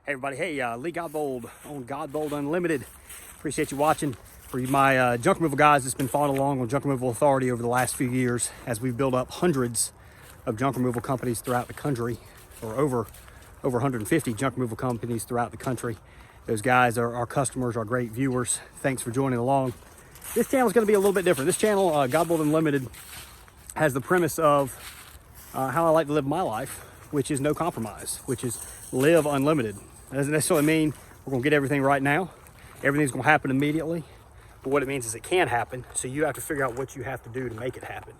Hey everybody, hey, Lee Godbold on Godbold Unlimited. Appreciate you watching. For my junk removal guys that's been following along on Junk Removal Authority over the last few years as we've built up hundreds of junk removal companies throughout the country, or over 150 junk removal companies throughout the country. Those guys are our customers, our great viewers. Thanks for joining along. This channel is going to be a little bit different. This channel, Godbold Unlimited, has the premise of how I like to live my life, which is no compromise, which is live unlimited. That doesn't necessarily mean we're gonna get everything right now. Everything's gonna happen immediately. But what it means is it can happen. So you have to figure out what you have to do to make it happen.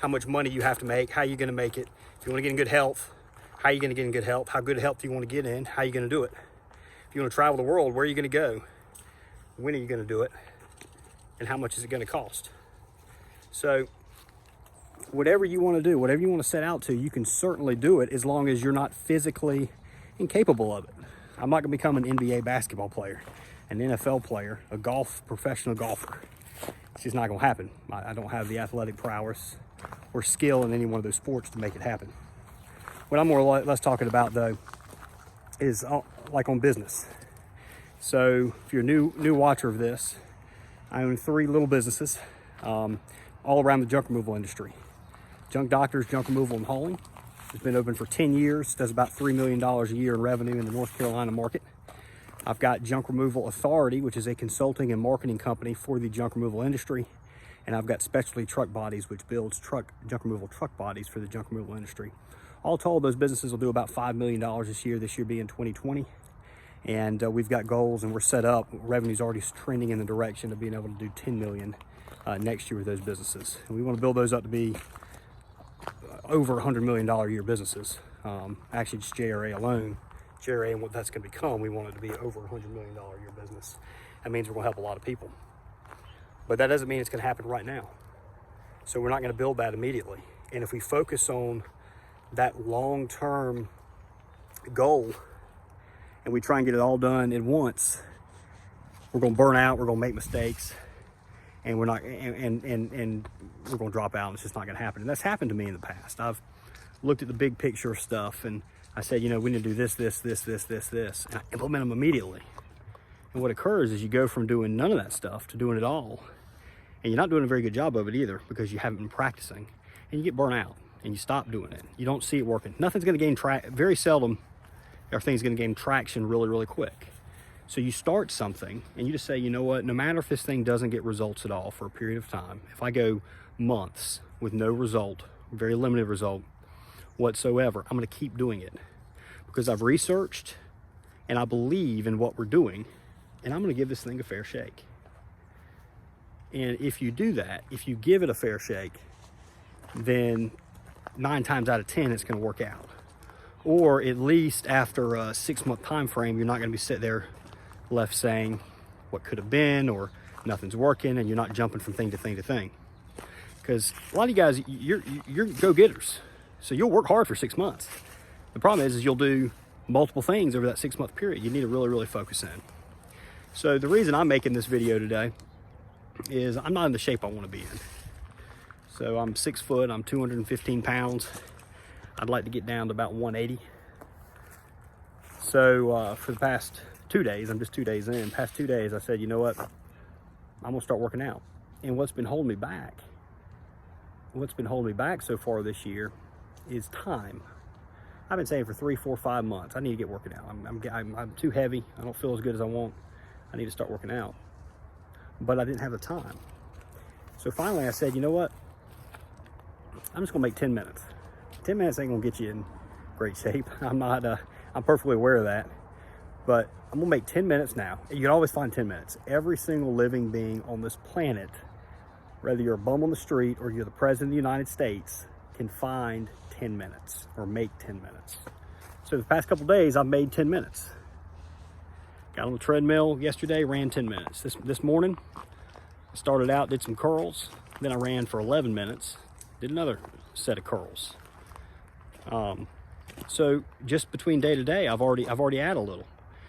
How much money you have to make, how you're gonna make it. If you wanna get in good health, how are you gonna get in good health? How good health do you wanna get in? How are you gonna do it? If you wanna travel the world, where are you gonna go? When are you gonna do it? And how much is it gonna cost? So whatever you wanna do, whatever you wanna set out to, you can certainly do it as long as you're not physically incapable of it. I'm not gonna become an NBA basketball player, an NFL player, a professional golfer. It's just not gonna happen. I don't have the athletic prowess or skill in any one of those sports to make it happen. What I'm more or less talking about though is like on business. So if you're a new watcher of this, I own 3 little businesses all around the junk removal industry. Junk Doctors Junk Removal and Hauling. It's been open for 10 years, does about $3 million a year in revenue in the North Carolina market. I've got Junk Removal Authority, which is a consulting and marketing company for the junk removal industry. And I've got Specialty Truck Bodies, which builds junk removal truck bodies for the junk removal industry. All told, those businesses will do about $5 million this year being 2020. And we've got goals and we're set up. Revenue's already trending in the direction of being able to do $10 million next year with those businesses. And we want to build those up to be over $100 million a year businesses. Actually, just JRA alone, JRA and what that's going to become, we want it to be over $100 million a year business. That means we're going to help a lot of people. But that doesn't mean it's going to happen right now. So we're not going to build that immediately. And if we focus on that long-term goal and we try and get it all done at once, we're going to burn out, we're going to make mistakes, and we're not, and we're going to drop out, and it's just not going to happen. And that's happened to me in the past. I've looked at the big picture of stuff, and I said, you know, we need to do this, and I implement them immediately. And what occurs is you go from doing none of that stuff to doing it all, and you're not doing a very good job of it either because you haven't been practicing, and you get burnt out, and you stop doing it. You don't see it working. Nothing's going to gain traction. Very seldom are things going to gain traction really quick. So you start something and you just say, you know what, no matter if this thing doesn't get results at all for a period of time, if I go months with no result, very limited result whatsoever, I'm going to keep doing it because I've researched and I believe in what we're doing, and I'm going to give this thing a fair shake. And if you do that, if you give it a fair shake, then 9 times out of 10 it's going to work out. Or at least after a 6-month time frame, you're not going to be sitting there left saying what could have been or nothing's working, and you're not jumping from thing to thing to thing. Because a lot of you guys, you're go-getters, so you'll work hard for 6 months. The problem is you'll do multiple things over that 6-month period. You need to really focus in. So the reason I'm making this video today is I'm not in the shape I want to be in. So I'm 6 foot, I'm 215 pounds. I'd like to get down to about 180. So for the past 2 days, I'm just 2 days in, past 2 days, I said, you know what, I'm gonna start working out. And what's been holding me back so far this year is time. I've been saying for 3, 4, 5 months, I need to get working out. I'm too heavy, I don't feel as good as I want. I need to start working out. But I didn't have the time. So finally I said, you know what, I'm just gonna make 10 minutes. 10 minutes ain't gonna get you in great shape. I'm perfectly aware of that. But I'm gonna make 10 minutes now. You can always find 10 minutes. Every single living being on this planet, whether you're a bum on the street or you're the president of the United States, can find 10 minutes or make 10 minutes. So the past couple days, I've made 10 minutes. Got on the treadmill yesterday, ran 10 minutes. This morning, I started out, did some curls. Then I ran for 11 minutes, did another set of curls. So just between day to day, I've already added a little.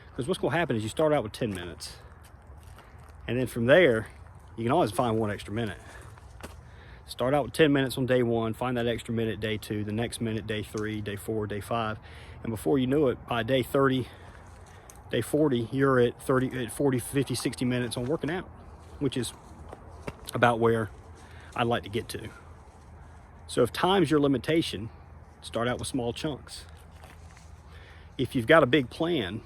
Because what's going to happen is you start out with 10 minutes. And then from there, you can always find 1 extra minute. Start out with 10 minutes on day 1, find that extra minute day 2, the next minute day 3, day 4, day 5. And before you know it, by day 30, Day 40, you're at 40, 50, 60 minutes on working out, which is about where I'd like to get to. So if time's your limitation, start out with small chunks. If you've got a big plan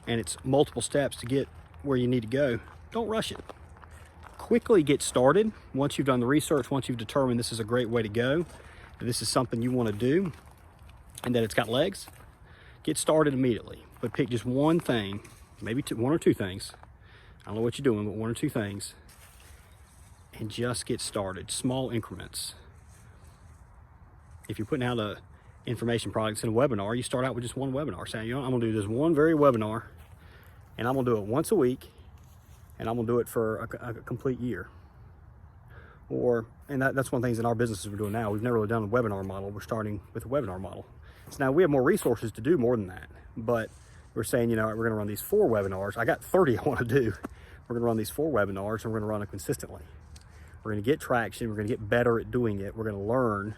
and it's multiple steps to get where you need to go, don't rush it. Quickly get started. Once you've done the research, once you've determined this is a great way to go, that this is something you want to do, and that it's got legs, get started immediately. But pick just one thing, maybe one or two things. I don't know what you're doing, but one or two things, and just get started. Small increments. If you're putting out information products in a webinar, you start out with just one webinar, saying, you know, I'm gonna do this one very webinar, and I'm gonna do it once a week, and I'm gonna do it for a complete year. And that's one of the things in our businesses we're doing now. We've never really done a webinar model. We're starting with a webinar model. So now we have more resources to do more than that, but we're saying, you know, we're gonna run these 4 webinars. I got 30 I wanna do. We're gonna run these 4 webinars, and we're gonna run it consistently. We're gonna get traction. We're gonna get better at doing it. We're gonna learn.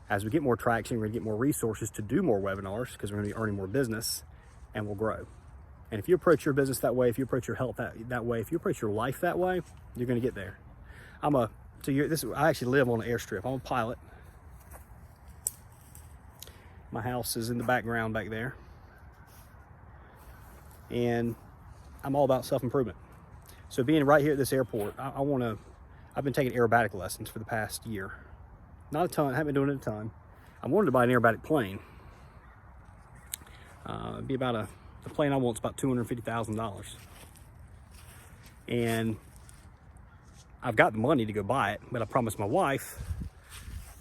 As we get more traction, we're gonna get more resources to do more webinars, because we're gonna be earning more business, and we'll grow. And if you approach your business that way, if you approach your health that way, if you approach your life that way, you're gonna get there. I actually live on an airstrip. I'm a pilot. My house is in the background back there. And I'm all about self-improvement. So being right here at this airport, I've been taking aerobatic lessons for the past year. Not a ton, haven't been doing it a ton. I wanted to buy an aerobatic plane. It'd be about the plane I want's about $250,000. And I've got the money to go buy it, but I promised my wife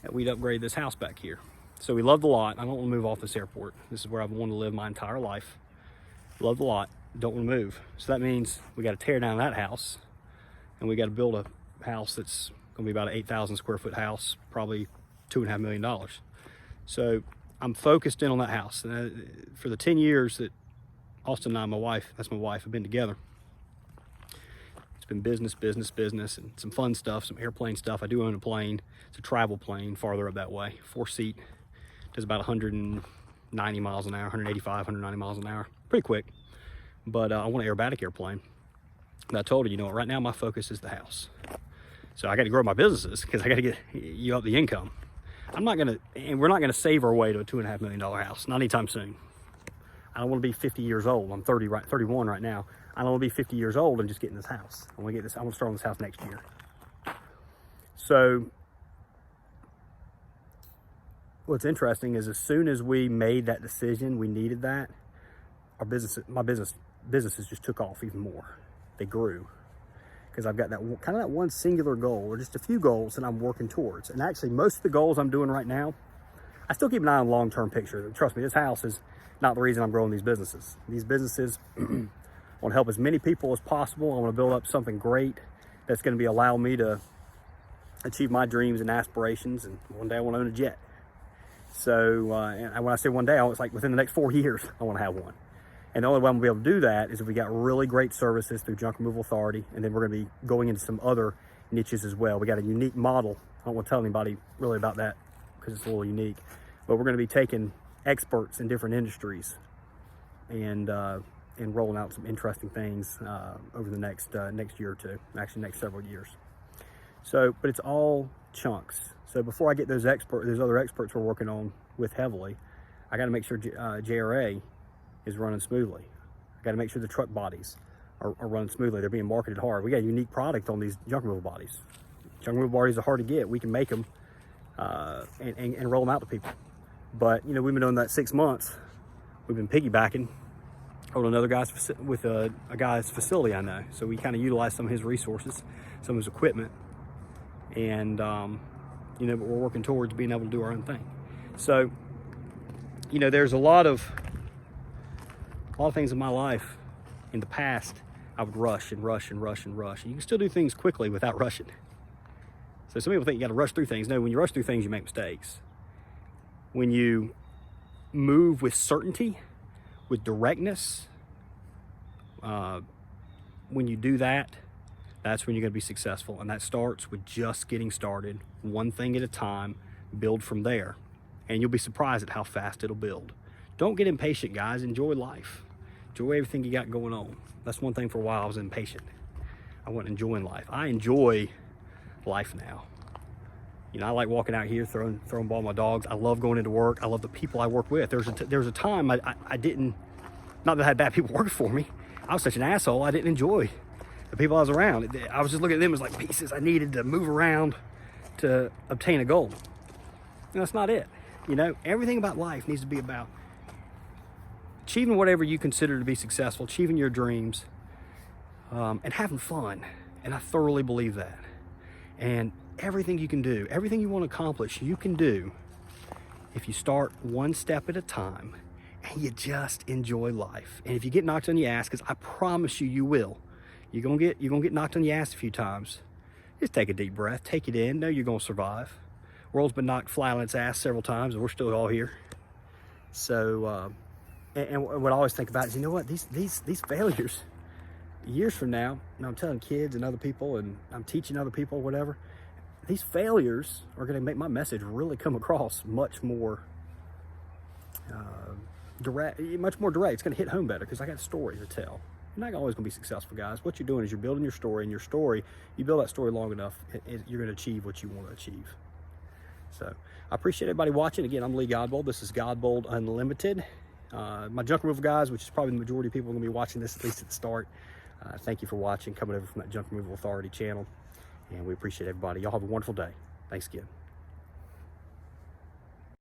that we'd upgrade this house back here. So we love the lot. I don't want to move off this airport. This is where I've wanted to live my entire life. Love the lot, don't want to move. So that means we got to tear down that house, and we got to build a house that's going to be about an 8,000 square foot house, probably $2.5 million. So I'm focused in on that house. For the 10 years that Austin and I, my wife, have been together, it's been business, and some fun stuff, some airplane stuff. I do own a plane. It's a travel plane farther up that way, 4-seat, does about 190 miles an hour, 185, 190 miles an hour, pretty quick. But I want an aerobatic airplane. And I told her, you know what, right now my focus is the house. So I got to grow my businesses, because I got to get you up the income. We're not going to save our way to a $2.5 million house, not anytime soon. I don't want to be 50 years old. I'm 31 right now. I don't want to be 50 years old and just get in this house. I want to start on this house next year. So what's interesting is, as soon as we made that decision, we needed that, my businesses just took off even more. They grew. Because I've got that one singular goal, or just a few goals that I'm working towards. And actually, most of the goals I'm doing right now, I still keep an eye on long-term picture. Trust me, this house is not the reason I'm growing these businesses. These businesses want to help as many people as possible. I want to build up something great that's going to allow me to achieve my dreams and aspirations. And one day I want to own a jet. So, and when I say one day, it's like within the next 4 years, I want to have one. And the only way I'm gonna be able to do that is if we got really great services through Junk Removal Authority, and then we're gonna be going into some other niches as well. We got a unique model. I don't want to tell anybody really about that, because it's a little unique. But we're gonna be taking experts in different industries and rolling out some interesting things over the next year or two, actually next several years. So, but it's all chunks. So before I get those other experts we're working on with heavily, I got to make sure JRA is running smoothly. I got to make sure the truck bodies are running smoothly. They're being marketed hard. We got a unique product on these junk removal bodies. Junk removal bodies are hard to get. We can make them and roll them out to people. But you know, we've been doing that 6 months. We've been piggybacking on another guy's with a guy's facility I know. So we kind of utilize some of his resources, some of his equipment, and you know, but we're working towards being able to do our own thing. So, you know, there's a lot of things in my life in the past I would rush and rush and rush and rush. And you can still do things quickly without rushing. So some people think you got to rush through things. No, when you rush through things, you make mistakes. When you move with certainty, with directness, when you do that, that's when you're going to be successful. And that starts with just getting started, one thing at a time, build from there. And you'll be surprised at how fast it'll build. Don't get impatient, guys. Enjoy life. Enjoy everything you got going on. That's one thing. For a while I was impatient. I wasn't enjoying life. I enjoy life now. You know, I like walking out here, throwing ball with my dogs. I love going into work. I love the people I work with. There was a time I didn't, not that I had bad people working for me. I was such an asshole. I didn't enjoy the people I was around. I was just looking at them as like pieces I needed to move around to obtain a goal. And that's not it. You know, everything about life needs to be about achieving whatever you consider to be successful, achieving your dreams, and having fun. And I thoroughly believe that. And everything you can do, everything you want to accomplish, you can do if you start one step at a time and you just enjoy life. And if you get knocked on your ass, because I promise you, you will. You're gonna get knocked on your ass a few times. Just take a deep breath, take it in, know you're gonna survive. World's been knocked flat on its ass several times, and we're still all here. So, and what I always think about is, you know what, these failures, years from now, and I'm telling kids and other people, and I'm teaching other people, whatever, these failures are going to make my message really come across much more direct. It's going to hit home better because I got a story to tell. You're not always going to be successful, guys. What you're doing is you're building your story, and your story, you build that story long enough, you're going to achieve what you want to achieve. So I appreciate everybody watching. Again, I'm Lee Godbold. This is Godbold Unlimited. My junk removal guys, which is probably the majority of people are going to be watching this, at least at the start. Thank you for watching, coming over from that Junk Removal Authority channel. And we appreciate everybody. Y'all have a wonderful day. Thanks again.